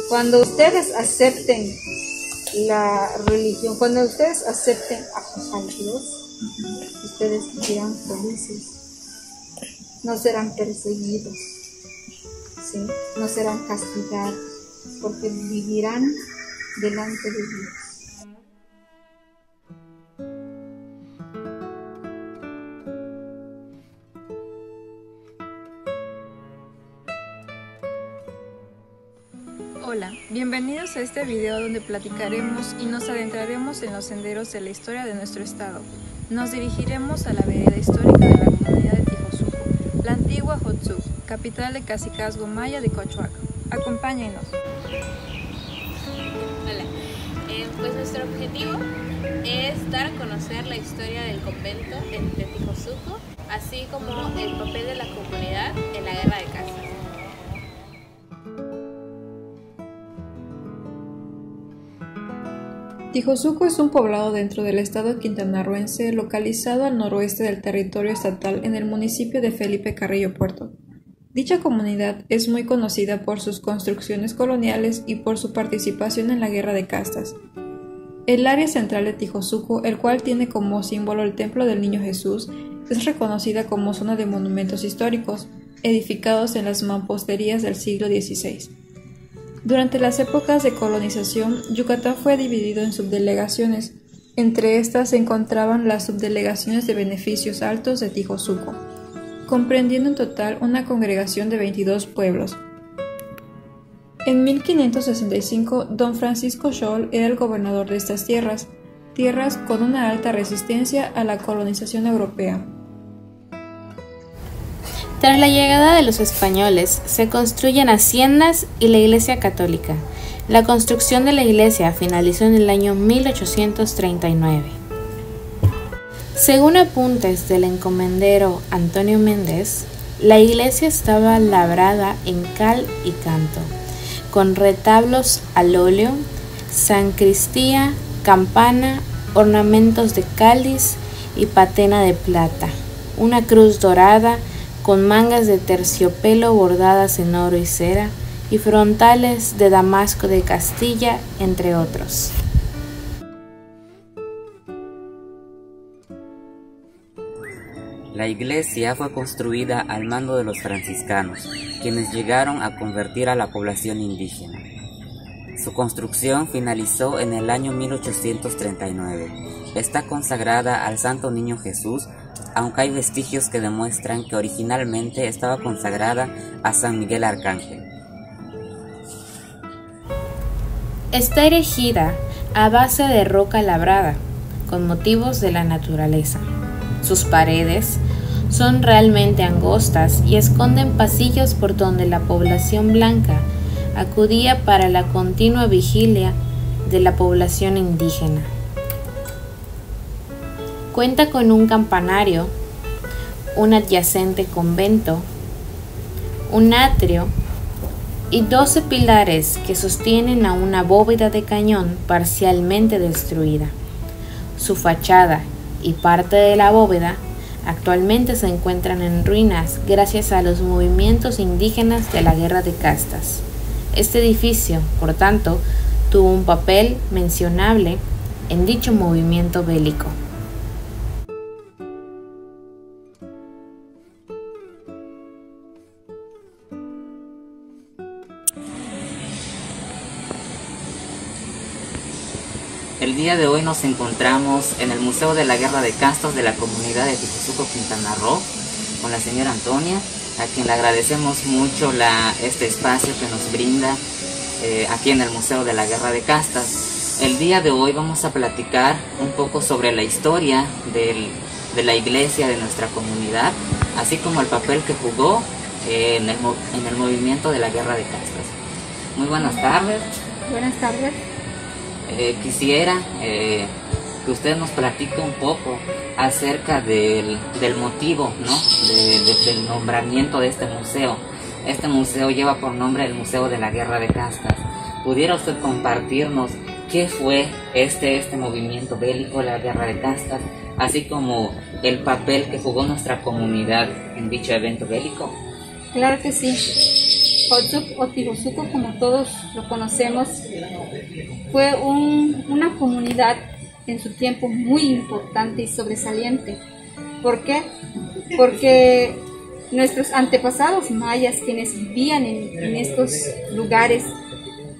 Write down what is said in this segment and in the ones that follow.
cuando ustedes acepten la religión, cuando ustedes acepten a Dios, ustedes vivirán felices, no serán perseguidos, ¿sí? No serán castigados, porque vivirán delante de Dios. Hola, bienvenidos a este video donde platicaremos y nos adentraremos en los senderos de la historia de nuestro estado. Nos dirigiremos a la vereda histórica de la comunidad de Tijosuco, la antigua Jotsu, capital de Cacicazgo Maya de Cochuac. Acompáñenos. Hola, pues nuestro objetivo es dar a conocer la historia del convento de Tijosuco, así como el papel de la comunidad en la guerra de castas. Tijosuco es un poblado dentro del estado quintanarroense, localizado al noroeste del territorio estatal en el municipio de Felipe Carrillo Puerto. Dicha comunidad es muy conocida por sus construcciones coloniales y por su participación en la Guerra de Castas. El área central de Tijosuco, el cual tiene como símbolo el Templo del Niño Jesús, es reconocida como zona de monumentos históricos, edificados en las mamposterías del siglo XVI. Durante las épocas de colonización, Yucatán fue dividido en subdelegaciones. Entre estas se encontraban las subdelegaciones de Beneficios Altos de Tijosuco, comprendiendo en total una congregación de 22 pueblos. En 1565, don Francisco Scholl era el gobernador de estas tierras con una alta resistencia a la colonización europea. Tras la llegada de los españoles, se construyen haciendas y la iglesia católica. La construcción de la iglesia finalizó en el año 1839. Según apuntes del encomendero Antonio Méndez, la iglesia estaba labrada en cal y canto, con retablos al óleo, sancristía, campana, ornamentos de cáliz y patena de plata, una cruz dorada, con mangas de terciopelo bordadas en oro y cera, y frontales de damasco de Castilla, entre otros. La iglesia fue construida al mando de los franciscanos, quienes llegaron a convertir a la población indígena. Su construcción finalizó en el año 1839. Está consagrada al Santo Niño Jesús, aunque hay vestigios que demuestran que originalmente estaba consagrada a San Miguel Arcángel. Está erigida a base de roca labrada, con motivos de la naturaleza. Sus paredes son realmente angostas y esconden pasillos por donde la población blanca acudía para la continua vigilia de la población indígena. Cuenta con un campanario, un adyacente convento, un atrio y 12 pilares que sostienen a una bóveda de cañón parcialmente destruida. Su fachada y parte de la bóveda actualmente se encuentran en ruinas gracias a los movimientos indígenas de la Guerra de Castas. Este edificio, por tanto, tuvo un papel mencionable en dicho movimiento bélico. El día de hoy nos encontramos en el Museo de la Guerra de Castas de la comunidad de Tijosuco, Quintana Roo, con la señora Antonia, a quien le agradecemos mucho este espacio que nos brinda aquí en el Museo de la Guerra de Castas. El día de hoy vamos a platicar un poco sobre la historia de la iglesia de nuestra comunidad, así como el papel que jugó en el movimiento de la Guerra de Castas. Muy buenas tardes. Buenas tardes. Quisiera que usted nos platique un poco acerca del motivo, ¿no? del nombramiento de este museo. Este museo lleva por nombre el Museo de la Guerra de Castas. ¿Pudiera usted compartirnos qué fue este movimiento bélico, la Guerra de Castas, así como el papel que jugó nuestra comunidad en dicho evento bélico? Claro que sí. o Tijosuco, como todos lo conocemos, fue una comunidad en su tiempo muy importante y sobresaliente. ¿Por qué? Porque nuestros antepasados mayas, quienes vivían en estos lugares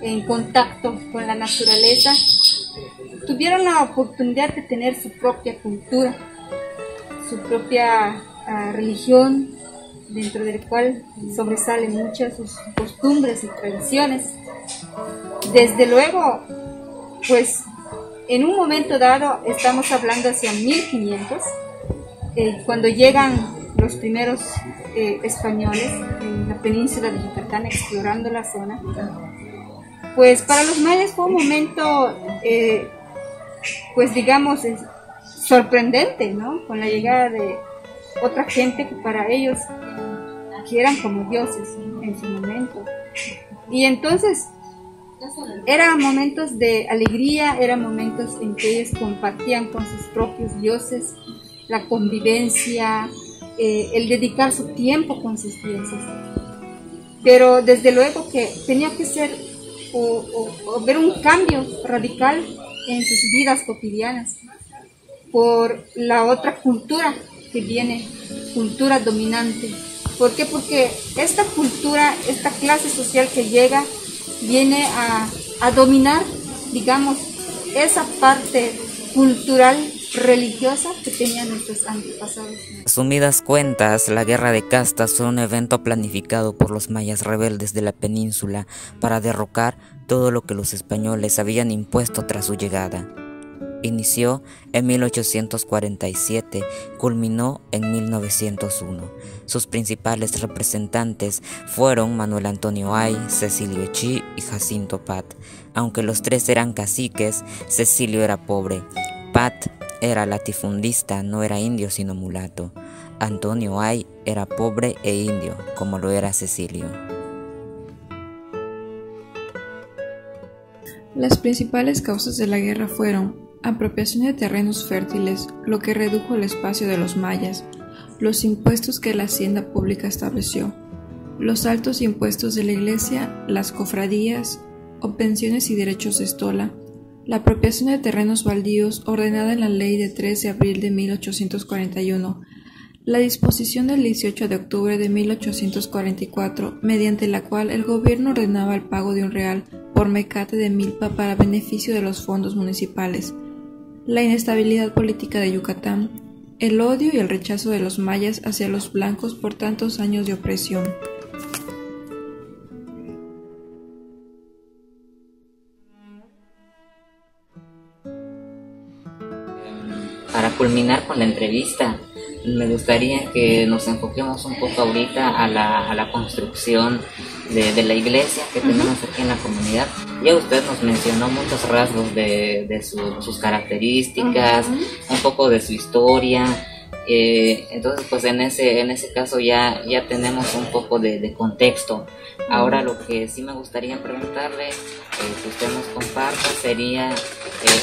en contacto con la naturaleza, tuvieron la oportunidad de tener su propia cultura, su propia religión, dentro del cual sobresalen muchas sus costumbres y tradiciones. Desde luego, pues en un momento dado, estamos hablando hacia 1500, cuando llegan los primeros españoles en la península de Yucatán explorando la zona, pues para los mayas fue un momento, pues digamos, sorprendente, ¿no? Con la llegada de otra gente que para ellos que eran como dioses en su momento. Y entonces eran momentos de alegría, eran momentos en que ellos compartían con sus propios dioses la convivencia, el dedicar su tiempo con sus dioses. Pero desde luego que tenía que ser o ver un cambio radical en sus vidas cotidianas por la otra cultura que viene, cultura dominante. ¿Por qué? Porque esta cultura, esta clase social que llega, viene a dominar, digamos, esa parte cultural religiosa que tenían nuestros antepasados. En resumidas cuentas, la Guerra de Castas fue un evento planificado por los mayas rebeldes de la península para derrocar todo lo que los españoles habían impuesto tras su llegada. Inició en 1847, culminó en 1901. Sus principales representantes fueron Manuel Antonio Ay, Cecilio Echí y Jacinto Pat. Aunque los tres eran caciques, Cecilio era pobre. Pat era latifundista, no era indio sino mulato. Antonio Ay era pobre e indio, como lo era Cecilio. Las principales causas de la guerra fueron apropiación de terrenos fértiles, lo que redujo el espacio de los mayas, los impuestos que la hacienda pública estableció, los altos impuestos de la iglesia, las cofradías, obtenciones y derechos de estola, la apropiación de terrenos baldíos ordenada en la ley de 3 de abril de 1841, la disposición del 18 de octubre de 1844, mediante la cual el gobierno ordenaba el pago de un real por mecate de milpa para beneficio de los fondos municipales, la inestabilidad política de Yucatán, el odio y el rechazo de los mayas hacia los blancos por tantos años de opresión. Para culminar con la entrevista, me gustaría que nos enfoquemos un poco ahorita a la construcción de la iglesia que tenemos aquí en la comunidad. Ya usted nos mencionó muchos rasgos de sus características, un poco de su historia. Entonces, pues en ese caso ya tenemos un poco de contexto. Ahora lo que sí me gustaría preguntarle, que usted nos comparta, sería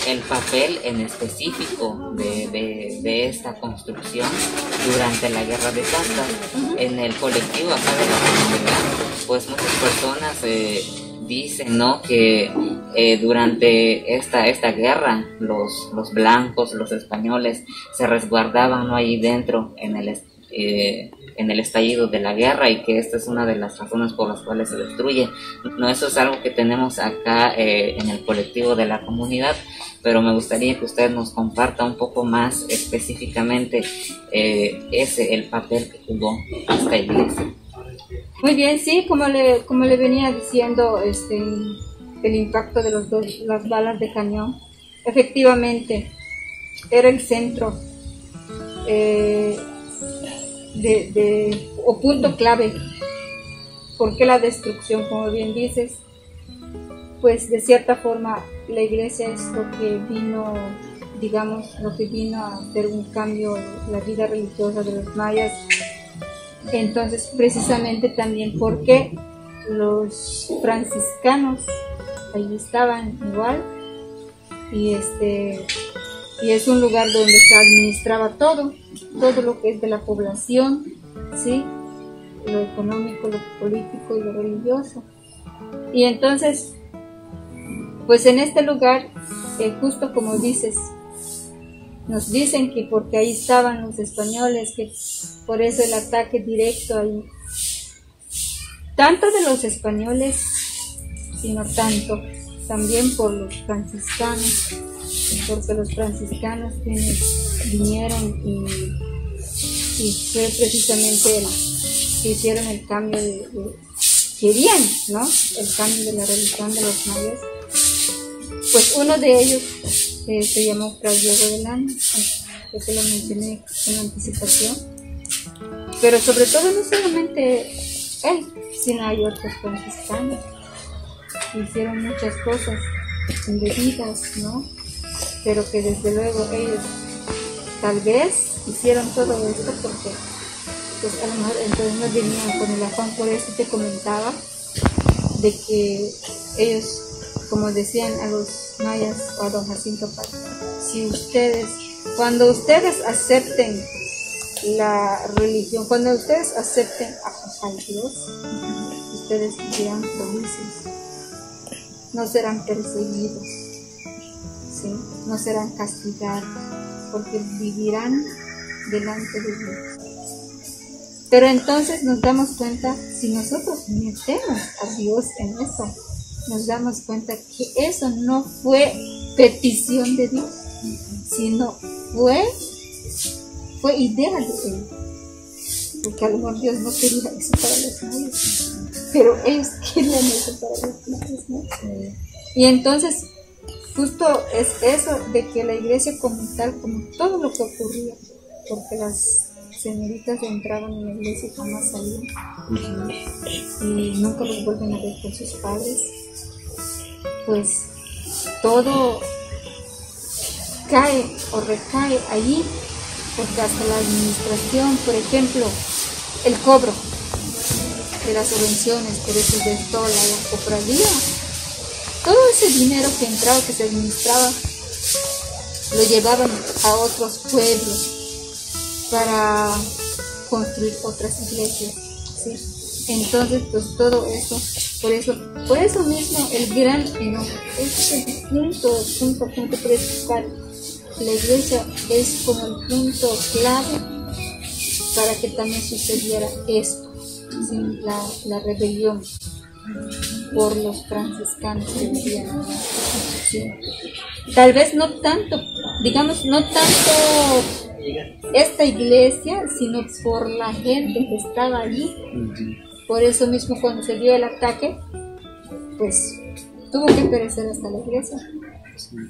el papel en específico de esta construcción durante la Guerra de Castas. En el colectivo acá de la comunidad, pues muchas personas dicen, ¿no?, que durante esta guerra los blancos, los españoles se resguardaban, ¿no?, ahí dentro en el estallido de la guerra, y que esta es una de las razones por las cuales se destruye. No, eso es algo que tenemos acá en el colectivo de la comunidad, pero me gustaría que usted nos comparta un poco más específicamente el papel que jugó esta iglesia. Muy bien, sí, como le venía diciendo, el impacto de las balas de cañón, efectivamente, era el centro o punto clave. ¿Por qué la destrucción? Como bien dices, pues de cierta forma la iglesia es lo que vino, digamos, a hacer un cambio en la vida religiosa de los mayas. Entonces, precisamente también porque los franciscanos ahí estaban igual, y es un lugar donde se administraba todo lo que es de la población, ¿sí? lo económico, lo político y lo religioso. Y entonces, pues en este lugar, justo como dices, nos dicen que porque ahí estaban los españoles, que por eso el ataque directo ahí, tanto de los españoles, sino tanto también por los franciscanos, porque los franciscanos vinieron y fue precisamente que hicieron el cambio querían, ¿no? El cambio de la religión de los mayas. Pues uno de ellos se llamó Fray Diego de Landa, creo que lo mencioné con anticipación. Pero sobre todo no solamente él, sino hay otros franciscanos que hicieron muchas cosas indebidas, ¿no? Pero que desde luego ellos tal vez hicieron todo esto porque pues a lo mejor entonces no venían con el afán. Por eso te comentaba de que ellos, como decían a los mayas o a don Jacinto Paz, cuando ustedes acepten la religión, cuando ustedes acepten a Dios, ustedes serán felices, no serán perseguidos, ¿sí? No serán castigados, porque vivirán delante de Dios. Pero entonces nos damos cuenta, si nosotros metemos a Dios en eso, nos damos cuenta que eso no fue petición de Dios, sino fue idea de Él. Porque a lo mejor Dios no quería eso para los mayas, pero ellos querían eso para los mayas, ¿no? Y entonces, justo es eso de que la iglesia como tal, como todo lo que ocurría, porque las señoritas entraban en la iglesia y jamás salían, y nunca los vuelven a ver con sus padres, pues todo cae o recae allí, porque hasta la administración, por ejemplo, el cobro de las subvenciones, por eso de toda la cofradía, todo ese dinero que entraba, que se administraba, lo llevaban a otros pueblos para construir otras iglesias, ¿sí? Entonces, pues todo eso, por eso mismo el gran enojo, este es el punto principal. La iglesia es como el punto clave para que también sucediera esto, ¿sí? La rebelión por los franciscanos que vivían, ¿sí? Tal vez no tanto esta iglesia, sino por la gente que estaba allí. Por eso mismo cuando se dio el ataque, pues tuvo que perecer hasta la iglesia,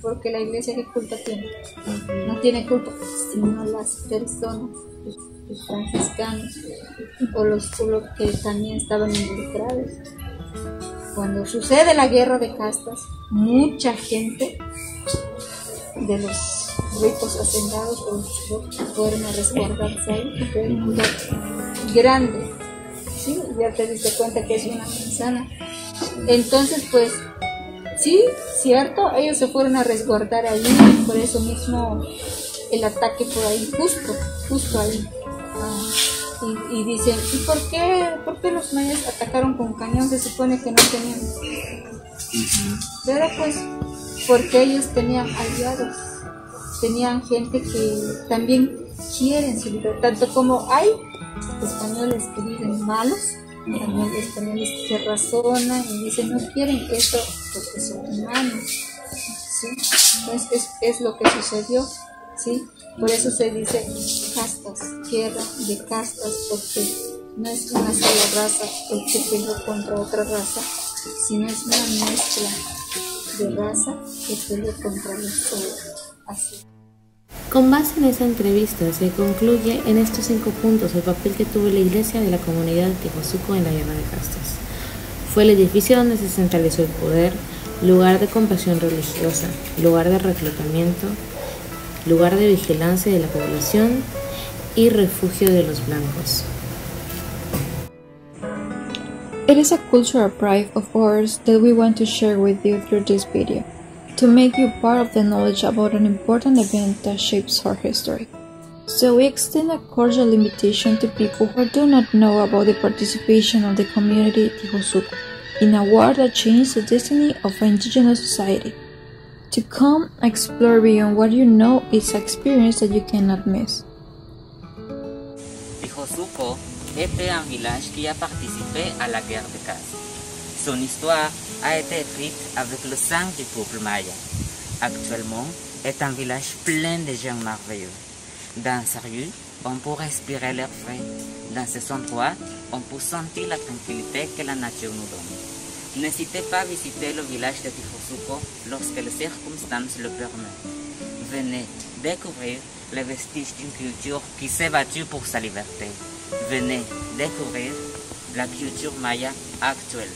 porque la iglesia ¿qué culpa tiene? No tiene culpa, sino las personas, los franciscanos o los que también estaban involucrados. Cuando sucede la guerra de castas, mucha gente de los ricos hacendados fueron a resguardarse ahí, porque era un lugar grande, ¿sí? Ya te diste cuenta que es una manzana. Entonces, pues, sí, cierto, ellos se fueron a resguardar ahí, por eso mismo el ataque por ahí, justo ahí. Y dicen, ¿y por qué los mayas atacaron con cañón? Se supone que no tenían. Pero pues, porque ellos tenían aliados, tenían gente que también quieren su libertad, tanto como hay españoles que viven malos, también españoles que razonan y dicen no quieren eso porque son humanos, ¿sí? Entonces es lo que sucedió, ¿sí? Por eso se dice castas, guerra de castas, porque no es una sola raza el que peleó contra otra raza, sino es una mezcla de raza que peleó contra los otros. Así. Con base en esa entrevista se concluye en estos 5 puntos el papel que tuvo la iglesia de la comunidad de Tijuazuco en la guerra de castas. Fue el edificio donde se centralizó el poder, lugar de compasión religiosa, lugar de reclutamiento, lugar de vigilancia de la población y refugio de los blancos. It is a cultural pride of ours that we want to share with you through this video, to make you part of the knowledge about an important event that shapes our history. So we extend a cordial invitation to people who do not know about the participation of the community Tijosuco in a war that changed the destiny of an indigenous society. To come explore beyond what you know is an experience that you cannot miss. Tijosuco était un village qui a participé à la guerre de caste. Son histoire a été écrite avec le sang du peuple maya. Actuellement, est un village plein de gens merveilleux. Dans sa rue, on peut respirer l'air frais. Dans ces endroits, on peut sentir la tranquillité que la nature nous donne. N'hésitez pas à visiter le village de Tijosuco lorsque les circonstances le permettent. Venez découvrir les vestiges d'une culture qui s'est battue pour sa liberté. Venez découvrir la culture maya actuelle.